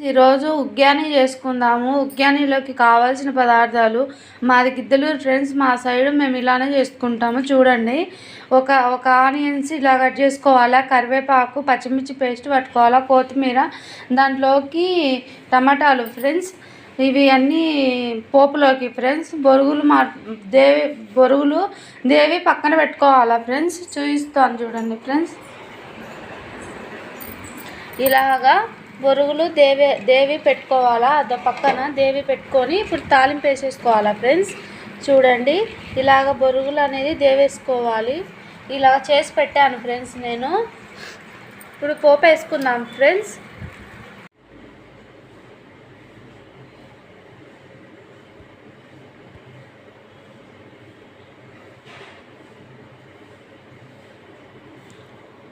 ఈరోజు ఉగ్యాని చేసుకుందాము. ఉగ్యానిలోకి కావాల్సిన పదార్థాలు మాది గిద్దలూరు ఫ్రెండ్స్. మా సైడ్ మేము ఇలానే చేసుకుంటాము. చూడండి, ఒక ఆనియన్స్ ఇలా కట్ చేసుకోవాలా, కరివేపాకు, పచ్చిమిర్చి పేస్ట్ పట్టుకోవాలా, కొత్తిమీర, దాంట్లోకి టమాటాలు ఫ్రెండ్స్. ఇవి అన్నీ పోపులోకి ఫ్రెండ్స్. బొరుగులు దేవి పక్కన పెట్టుకోవాలా ఫ్రెండ్స్. చూపిస్తాను చూడండి ఫ్రెండ్స్. ఇలాగా బొరుగులు దేవి పెట్టుకోవాలా, అదో పక్కన దేవి పెట్టుకొని ఇప్పుడు తాలింపు వేసేసుకోవాలా ఫ్రెండ్స్. చూడండి, ఇలాగ బొరుగులు అనేది దేవేసుకోవాలి. ఇలా చేసి పెట్టాను ఫ్రెండ్స్ నేను. ఇప్పుడు పోపు వేసుకుందాం ఫ్రెండ్స్.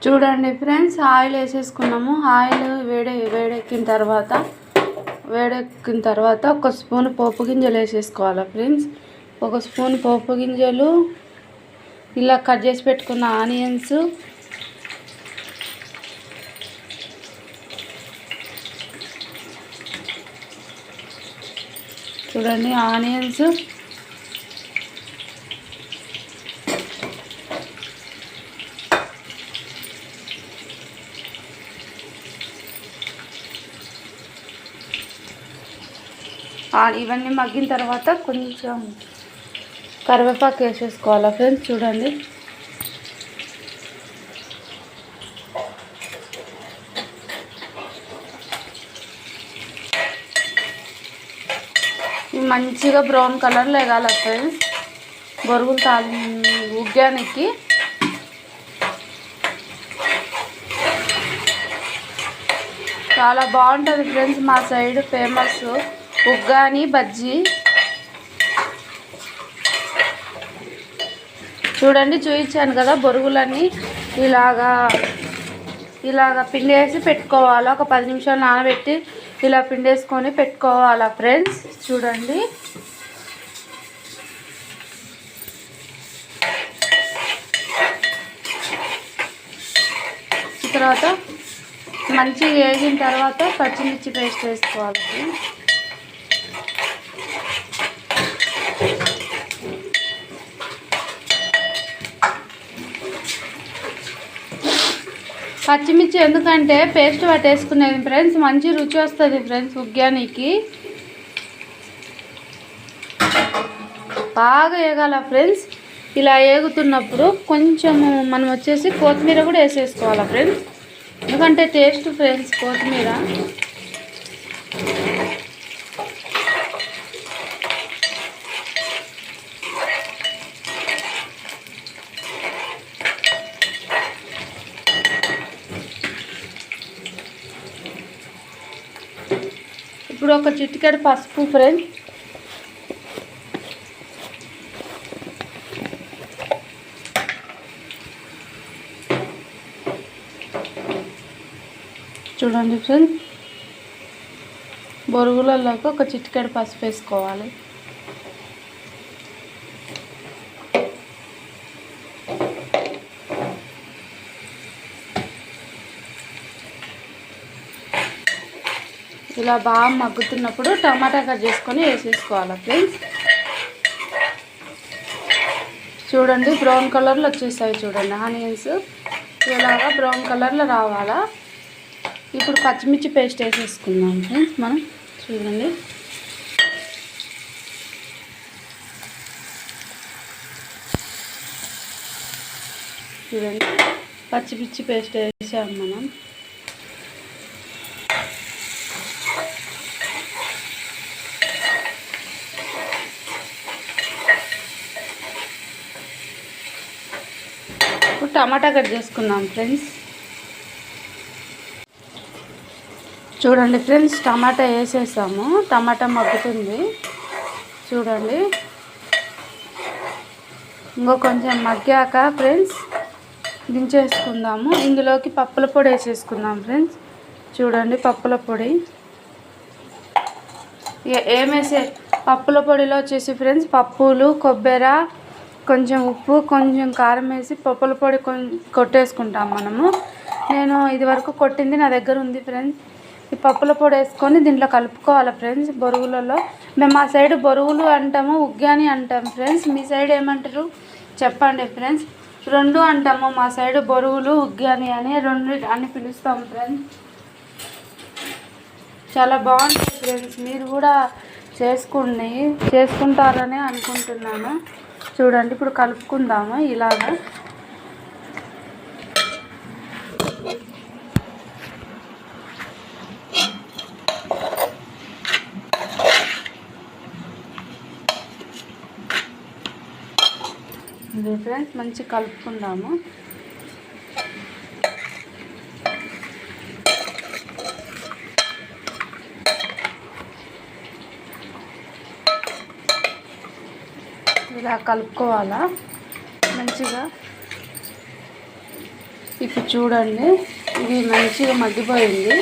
చూడండి ఫ్రెండ్స్, ఆయిల్ వేసేసుకున్నాము. ఆయిల్ వేడెక్కిన తర్వాత ఒక స్పూన్ పోపు గింజలు వేసేసుకోవాలి ఫ్రెండ్స్. ఒక స్పూన్ పోపు గింజలు, ఇలా కట్ చేసి పెట్టుకున్న ఆనియన్స్, చూడండి ఆనియన్స్, ఇవన్నీ మగ్గిన తర్వాత కొంచెం కరివేపాకు వేసేసుకోవాలా ఫ్రెండ్స్. చూడండి, మంచిగా బ్రౌన్ కలర్లో వేగాలి ఫ్రెండ్స్. బొరుగులు ఉగ్గానికి చాలా బాగుంటుంది ఫ్రెండ్స్. మా సైడ్ ఫేమస్ ఉగ్గాని బజ్జీ. చూడండి, చూపించాను కదా, బొరుగులన్నీ ఇలాగా పిండేసి పెట్టుకోవాలి. ఒక 10 నిమిషాలు నానబెట్టి ఇలా పిండేసుకొని పెట్టుకోవాలా ఫ్రెండ్స్. చూడండి, తర్వాత మంచిగా వేగిన తర్వాత పచ్చిమిర్చి పేస్ట్ వేసుకోవాలి ఫ్రెండ్స్. పచ్చిమిర్చి ఎందుకంటే పేస్ట్ పట్టేసుకునేది ఫ్రెండ్స్, మంచి రుచి వస్తుంది ఫ్రెండ్స్ ఉగ్గానికి. బాగా వేగాల ఫ్రెండ్స్. ఇలా వేగుతున్నప్పుడు కొంచెము మనం వచ్చేసి కొత్తిమీర కూడా వేసేసుకోవాలి ఫ్రెండ్స్, ఎందుకంటే టేస్ట్ ఫ్రెండ్స్ కొత్తిమీర. ఇప్పుడు ఒక చిటికెడు పసుపు ఫ్రెండ్స్. చూడండి ఫ్రెండ్స్, బొరుగులలోకి ఒక చిటికెడు పసుపు వేసుకోవాలి. ఇలా బాగా మగ్గుతున్నప్పుడు టమాటా కట్ చేసుకొని వేసేసుకోవాలి ఫ్రెండ్స్. చూడండి, బ్రౌన్ కలర్లో వచ్చేసాయి చూడండి ఆనియన్స్. ఇలాగా బ్రౌన్ కలర్లో రావాలా. ఇప్పుడు పచ్చిమిర్చి పేస్ట్ వేసేసుకుందాం ఫ్రెండ్స్ మనం. చూడండి, పచ్చిమిర్చి పేస్ట్ వేసాము మనం. ఇప్పుడు టమాటా కట్ చేసుకుందాం ఫ్రెండ్స్. చూడండి ఫ్రెండ్స్, టమాటా వేసేసాము. టమాటా మగ్గుతుంది చూడండి. ఇంకో కొంచెం మగ్గాక ఫ్రెండ్స్ దించేసుకుందాము. ఇందులోకి పప్పుల పొడి వేసేసుకుందాం ఫ్రెండ్స్. చూడండి, పప్పుల పొడి ఏమేసే పప్పుల పొడిలో వచ్చేసి ఫ్రెండ్స్ పప్పులు, కొబ్బరి, కొంచెం ఉప్పు, కొంచెం కారం వేసి పప్పుల పొడి కొట్టేసుకుంటాం మనము. నేను ఇది వరకు కొట్టింది నా దగ్గర ఉంది ఫ్రెండ్స్. ఈ పప్పుల పొడి వేసుకొని దీంట్లో కలుపుకోవాలి ఫ్రెండ్స్. బొరుగులలో మేము మా సైడ్ బొరుగులు అంటాము, ఉగ్గాని అంటాం ఫ్రెండ్స్. మీ సైడ్ ఏమంటారు చెప్పండి ఫ్రెండ్స్. రెండు అంటాము మా సైడ్, బొరుగులు ఉగ్గాని అని రెండు అని పిలుస్తాం ఫ్రెండ్స్. చాలా బాగుంటుంది ఫ్రెండ్స్. మీరు కూడా చేసుకుంటారని అనుకుంటున్నాను. చూడండి ఇప్పుడు కలుపుకుందాము ఇలాగా. ఇది ఫ్రెండ్స్ మంచి కలుపుకుందాము. ఇలా కలుపుకోవాలా మంచిగా. ఇప్పుడు చూడండి ఇది మంచిగా మగ్గిపోయింది.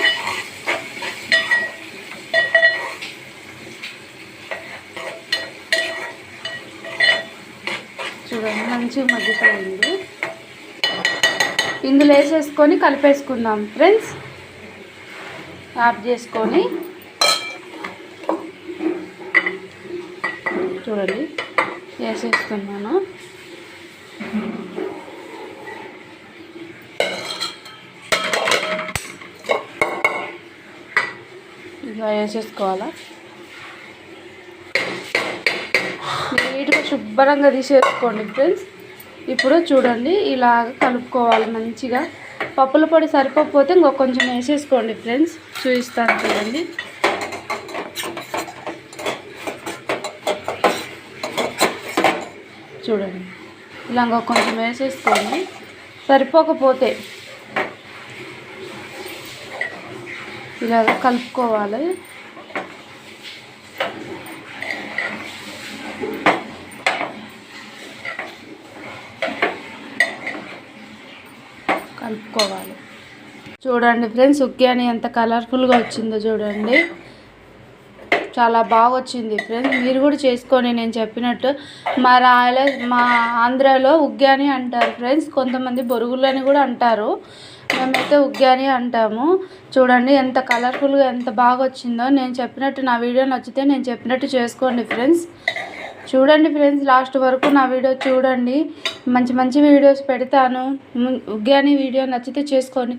చూడండి మంచిగా మగ్గిపోయింది. ఇందులో వేసేసుకొని కలిపేసుకుందాం ఫ్రెండ్స్. ఆఫ్ చేసుకొని చూడండి వేసేస్తున్నాను. ఇలా వేసేసుకోవాలా. నీట్గా శుభ్రంగా తీసేసుకోండి ఫ్రెండ్స్. ఇప్పుడు చూడండి ఇలా కలుపుకోవాలి మంచిగా. పప్పుల పొడి సరిపోతే ఇంకొక కొంచెం వేసేసుకోండి ఫ్రెండ్స్. చూపిస్తాను చూడండి. చూడండి ఇలా ఇంకొక కొంచెం వేసేసుకోండి. సరిపోకపోతే ఇలాగ కలుపుకోవాలి. చూడండి ఫ్రెండ్స్ ఉగ్గాని ఎంత కలర్ఫుల్గా వచ్చిందో చూడండి. చాలా బాగా వచ్చింది ఫ్రెండ్స్. మీరు కూడా చేసుకొని నేను చెప్పినట్టు. మా ఆంధ్రాలో ఉగ్గాని అంటారు ఫ్రెండ్స్. కొంతమంది బొరుగులని కూడా అంటారు. మేమైతే ఉగ్గాని అంటాము. చూడండి ఎంత కలర్ఫుల్గా ఎంత బాగా వచ్చిందో. నేను చెప్పినట్టు నా వీడియో నచ్చితే నేను చెప్పినట్టు చేసుకోండి ఫ్రెండ్స్. చూడండి ఫ్రెండ్స్ లాస్ట్ వరకు నా వీడియో చూడండి. మంచి మంచి వీడియోస్ పెడతాను. ఉగ్గాని వీడియో నచ్చితే చేసుకోండి.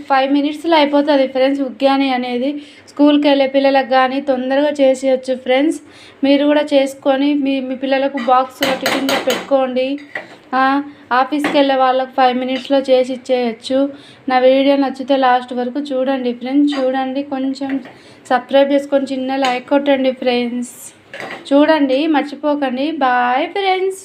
5 మినిట్స్లో అయిపోతుంది ఫ్రెండ్స్. ఉగ్గాని అనేది స్కూల్కి వెళ్ళే పిల్లలకు కానీ తొందరగా చేసేయచ్చు ఫ్రెండ్స్. మీరు కూడా చేసుకొని మీ పిల్లలకు బాక్స్లో టిఫిన్గా పెట్టుకోండి. ఆఫీస్కి వెళ్ళే వాళ్ళకు 5 మినిట్స్లో చేసి ఇచ్చేయచ్చు. నా వీడియో నచ్చితే లాస్ట్ వరకు చూడండి ఫ్రెండ్స్. చూడండి కొంచెం సబ్స్క్రైబ్ చేసుకొని చిన్న లైక్ కొట్టండి ఫ్రెండ్స్. చూడండి మర్చిపోకండి. Bye friends.